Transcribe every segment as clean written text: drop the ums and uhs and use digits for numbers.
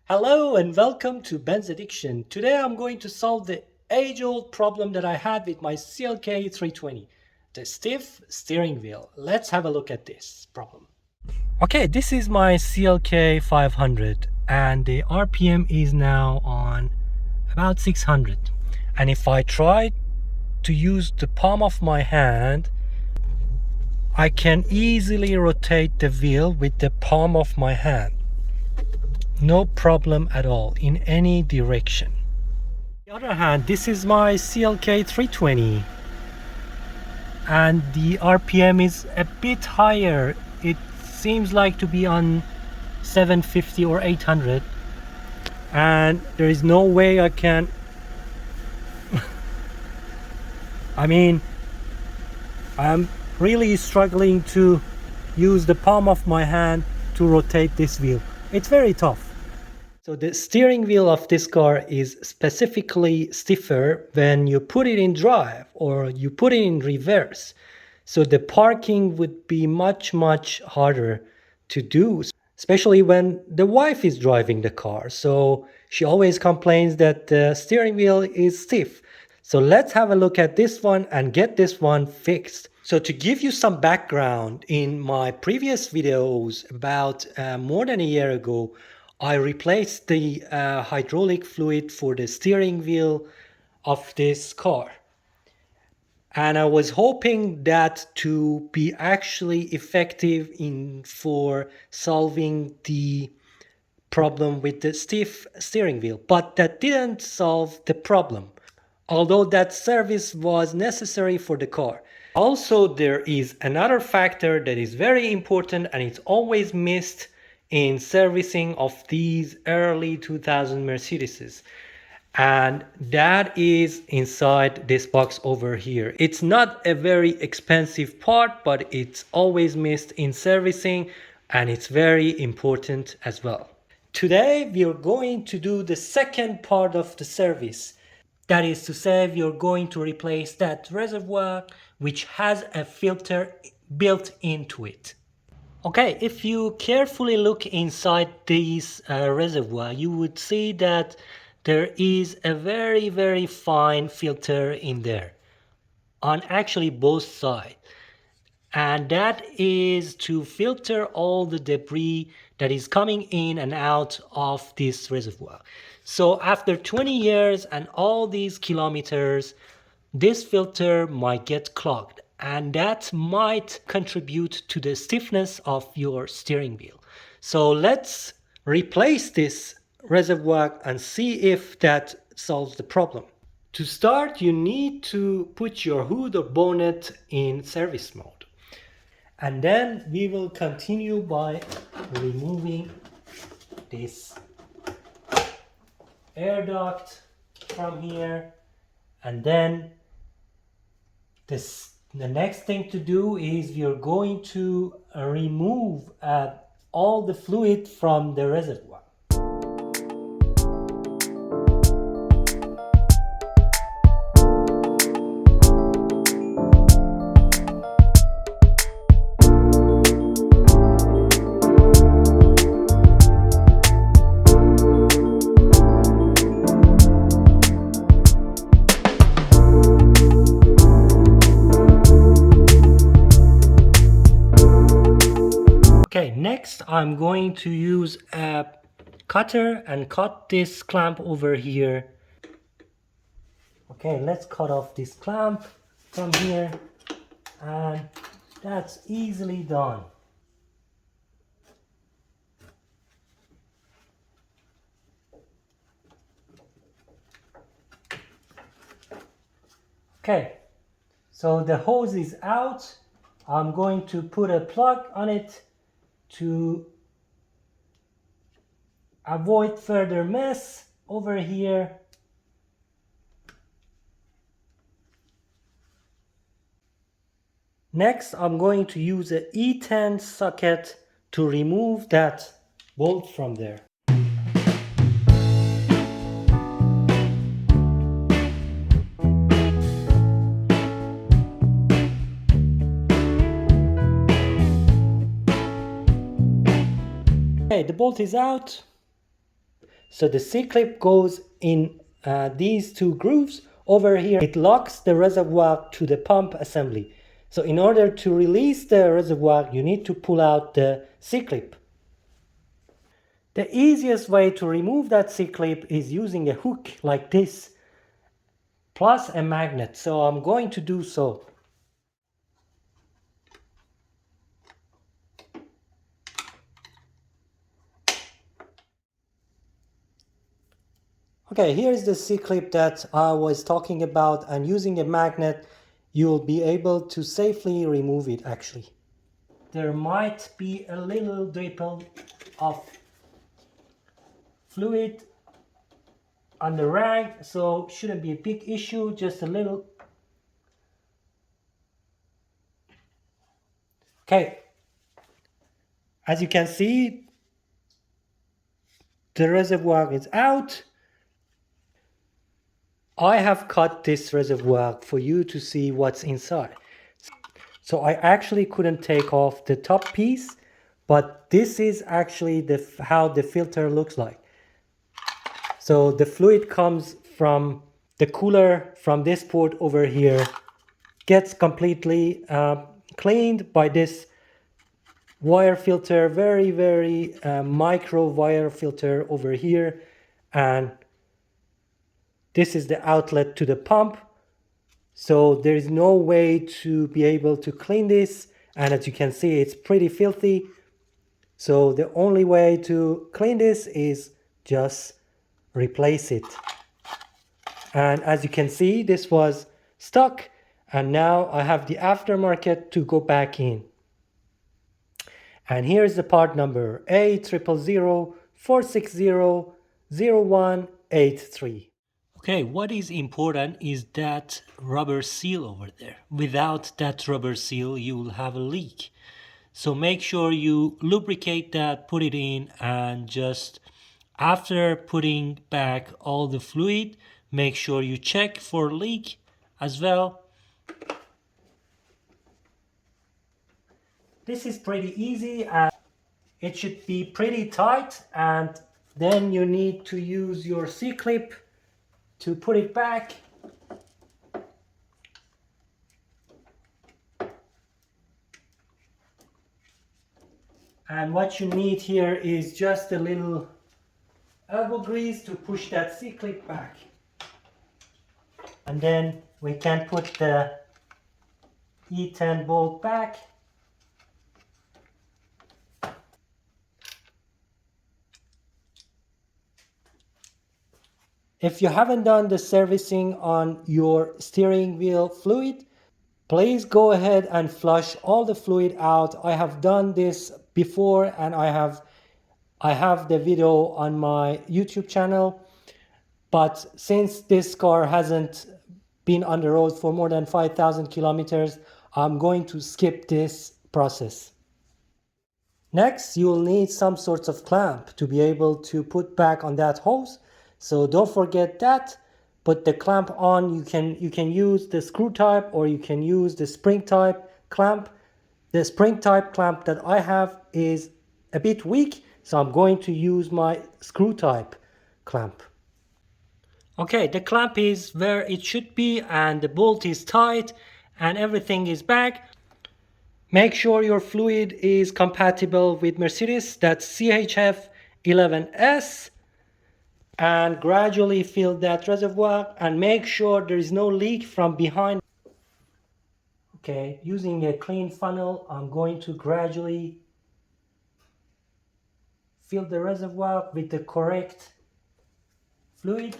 Hello and welcome to Benz Addiction. Today I'm going to solve the age-old problem that I had with my CLK 320, the stiff steering wheel. Let's have a look at this problem. Okay, this is my CLK 500 and the RPM is now on about 600. And if I try to use the palm of my hand, I can easily rotate the wheel with the palm of my hand. No problem at all in any direction. On the other hand, this is my CLK 320 and the RPM is a bit higher. It seems like to be on 750 or 800 and there is no way I can I'm really struggling to use the palm of my hand to rotate this wheel. It's very tough. So the steering wheel of this car is specifically stiffer when you put it in drive or you put it in reverse. So the parking would be much harder to do, especially when the wife is driving the car. So she always complains that the steering wheel is stiff. So let's have a look at this one and get this one fixed. So to give you some background, in my previous videos about more than a year ago, I replaced the hydraulic fluid for the steering wheel of this car. And I was hoping that to be actually effective for solving the problem with the stiff steering wheel. But that didn't solve the problem, although that service was necessary for the car. Also, there is another factor that is very important and it's always missed in servicing of these early 2000 Mercedeses. And that is inside this box over here. It's not a very expensive part, but it's always missed in servicing and it's very important as well. Today, we are going to do the second part of the service. That is to say, we are going to replace that reservoir which has a filter built into it. Okay, if you carefully look inside this reservoir, you would see that there is a very fine filter in there on actually both sides. And that is to filter all the debris that is coming in and out of this reservoir. So after 20 years and all these kilometers, this filter might get clogged and that might contribute to the stiffness of your steering wheel. So let's replace this reservoir and see if that solves the problem. To start, you need to put your hood or bonnet in service mode. And then we will continue by removing this air duct from here. And then the next thing to do is we are going to remove all the fluid from the reservoir. Okay, next I'm going to use a cutter and cut this clamp over here. Okay, let's cut off this clamp from here and that's easily done. Okay, so the hose is out. I'm going to put a plug on it to avoid further mess over here. Next, I'm going to use an E10 socket to remove that bolt from there. Okay, the bolt is out. So the C-clip goes in these two grooves. Over here, it locks the reservoir to the pump assembly. So in order to release the reservoir, you need to pull out the C-clip. The easiest way to remove that C-clip is using a hook like this, plus a magnet. So I'm going to do so. Okay, here's the C-clip that I was talking about, and using a magnet, you'll be able to safely remove it actually. There might be a little dribble of fluid on the rag, so shouldn't be a big issue, just a little. Okay, as you can see, the reservoir is out. I have cut this reservoir for you to see what's inside. So I actually couldn't take off the top piece, but this is actually how the filter looks like. So the fluid comes from the cooler from this port over here, gets completely cleaned by this wire filter, very micro wire filter over here, and this is the outlet to the pump. So there is no way to be able to clean this, and as you can see, it's pretty filthy. So the only way to clean this is just replace it. And as you can see, this was stuck, and now I have the aftermarket to go back in. And here's the part number A000-460-0183. Okay, what is important is that rubber seal over there. Without that rubber seal, you will have a leak. So make sure you lubricate that, put it in, and just after putting back all the fluid, make sure you check for leak as well. This is pretty easy, and it should be pretty tight, and then you need to use your C-clip to put it back. And what you need here is just a little elbow grease to push that C-clip back. And then we can put the E10 bolt back. If you haven't done the servicing on your steering wheel fluid, please go ahead and flush all the fluid out. I have done this before, and I have the video on my YouTube channel. But since this car hasn't been on the road for more than 5,000 kilometers, I'm going to skip this process. Next, you'll need some sorts of clamp to be able to put back on that hose. So don't forget that. Put the clamp on. You can use the screw type, or you can use the spring type clamp. The spring type clamp that I have is a bit weak, so I'm going to use my screw type clamp. Okay, the clamp is where it should be, and the bolt is tight, and everything is back. Make sure your fluid is compatible with Mercedes, that's CHF 11S, and gradually fill that reservoir, and make sure there is no leak from behind. Okay, using a clean funnel, I'm going to gradually fill the reservoir with the correct fluid,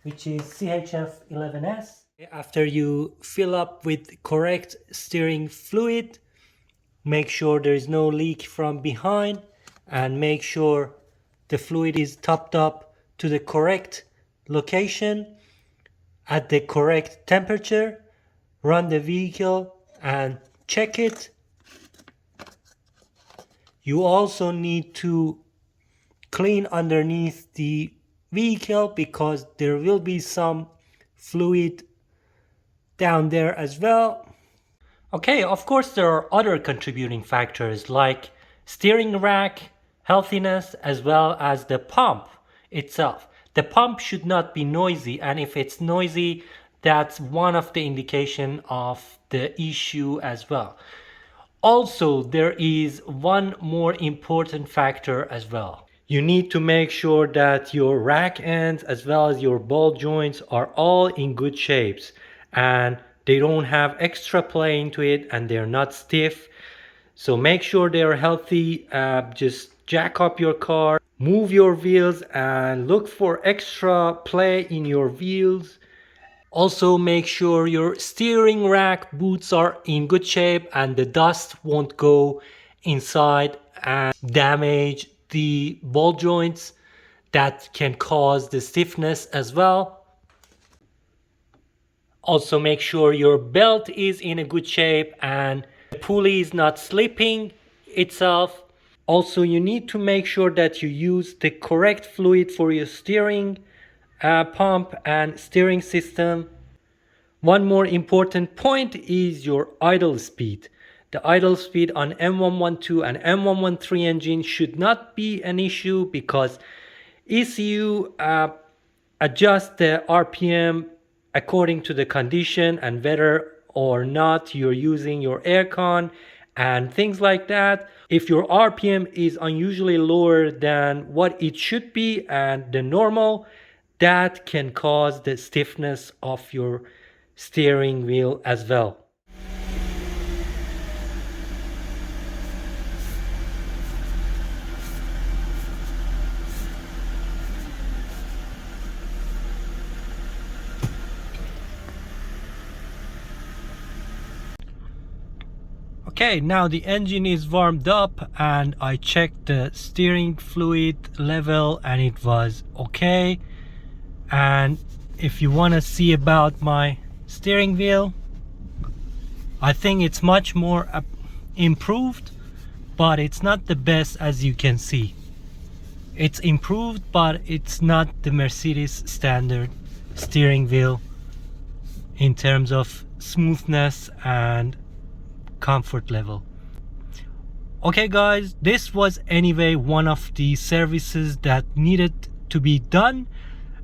which is CHF 11S. After you fill up with correct steering fluid, make sure there is no leak from behind, and make sure the fluid is topped up to the correct location at the correct temperature. Run the vehicle and check it. You also need to clean underneath the vehicle because there will be some fluid down there as well. Okay, of course there are other contributing factors like steering rack, healthiness, as well as the pump. itself. The pump should not be noisy, and if it's noisy, that's one of the indication of the issue as well. Also, there is one more important factor as well. You need to make sure that your rack ends as well as your ball joints are all in good shapes and they don't have extra play into it and they're not stiff. So make sure they're healthy. Just jack up your car, move your wheels and look for extra play in your wheels. Also make sure your steering rack boots are in good shape and the dust won't go inside and damage the ball joints. That can cause the stiffness as well. Also make sure your belt is in a good shape and the pulley is not slipping itself. Also, you need to make sure that you use the correct fluid for your steering pump and steering system. One more important point is your idle speed. The idle speed on M112 and M113 engine should not be an issue because ECU adjusts the RPM according to the condition and whether or not you're using your aircon and things like that. If your RPM is unusually lower than what it should be and the normal, that can cause the stiffness of your steering wheel as well. Okay, now the engine is warmed up and I checked the steering fluid level and it was okay. And if you want to see about my steering wheel, I think it's much more improved, but it's not the best. As you can see, it's improved, but it's not the Mercedes standard steering wheel in terms of smoothness and comfort level. Okay guys, this was anyway one of the services that needed to be done,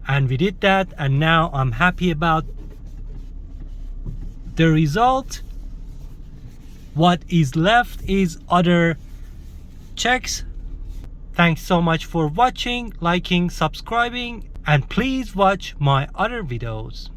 and we did that, and now I'm happy about the result. What is left is other checks. Thanks so much for watching, liking, subscribing, and please watch my other videos.